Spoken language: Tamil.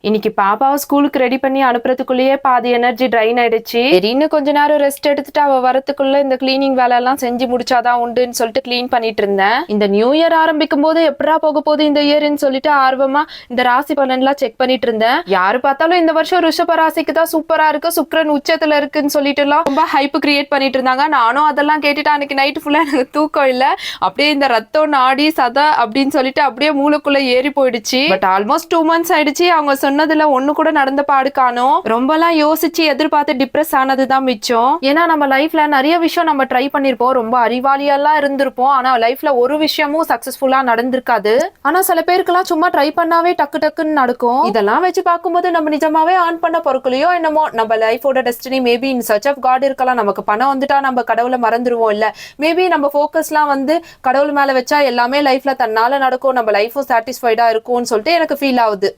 இன்னைக்கு பாப்பாவை ஸ்கூலுக்கு ரெடி பண்ணி அனுப்புறதுக்குள்ளேயே பாதி எனர்ஜி ட்ரைன் ஆயிடுச்சு. சரின்னு கொஞ்ச நேரம் ரெஸ்ட் எடுத்துட்டு அவ வரத்துக்குள்ள இந்த கிளீனிங் வேலை எல்லாம் செஞ்சு முடிச்சாதான் உண்டுன்னு சொல்லிட்டு கிளீன் பண்ணிட்டு இருந்தேன். இந்த நியூ இயர் ஆரம்பிக்கும் போது எப்படா போக போகுது இந்த இயர்ன்னு சொல்லிட்டு ஆர்வமா இந்த ராசி பலன் எல்லாம் செக் பண்ணிட்டு இருந்தேன். யாரு பார்த்தாலும் இந்த வருஷம் ரிஷப ராசிக்கு தான் சூப்பரா இருக்கு, சுக்கிரன் உச்சத்துல இருக்குன்னு சொல்லிட்டு எல்லாம் ரொம்ப ஹைப் கிரியேட் பண்ணிட்டு இருந்தாங்க. நானும் அதெல்லாம் கேட்டுட்டு அன்னைக்கு நைட் ஃபுல்லா எனக்கு தூக்கம் இல்ல. அப்படியே இந்த ரத்தம் நாடி சதை அப்படின்னு சொல்லிட்டு அப்படியே மூளைக்குள்ள ஏறி போயிடுச்சு. பட் ஆல்மோஸ்ட் 2 months ஆயிடுச்சு. அவங்க சொன்னதுல ஒண்ணு கூட நடந்த பாடு காணோம். ரொம்பலாம் யோசிச்சு எதிர்பார்த்து டிப்ரெஸ் ஆனதுதான் மிச்சம். ஏன்னா நம்ம லைஃப்ல நிறைய விஷயம் நம்ம ட்ரை பண்ணிருப்போம், ரொம்ப அறிவாளியெல்லாம் இருந்திருப்போம். ஆனா லைஃப்ல ஒரு விஷயமும் சக்சஸ்ஃபுல்லா நடந்திருக்காது. ஆனா சில பேருக்குலாம் சும்மா ட்ரை பண்ணாவே டக்கு டக்குன்னு நடக்கும். இதெல்லாம் வச்சு பார்க்கும்போது நம்ம நிஜமாவே ஆன் பண்ண பொறுக்கலையோ என்னமோ நம்ம லைஃபோட destiny maybe in search of God இருக்கலாம். நமக்கு பணம் வந்துட்டா நம்ம கடவுளை மறந்துடுவோம். இல்ல மேபி நம்ம ஃபோக்கஸ்லாம் வந்து கடவுள் மேல வச்சா எல்லாமே லைஃப்ல தன்னால நடக்கும், நம்ம லைஃபும் சாட்டிஸ்ஃபைடா இருக்கும்னு சொல்லிட்டு எனக்கு ஃபீல் ஆகுது.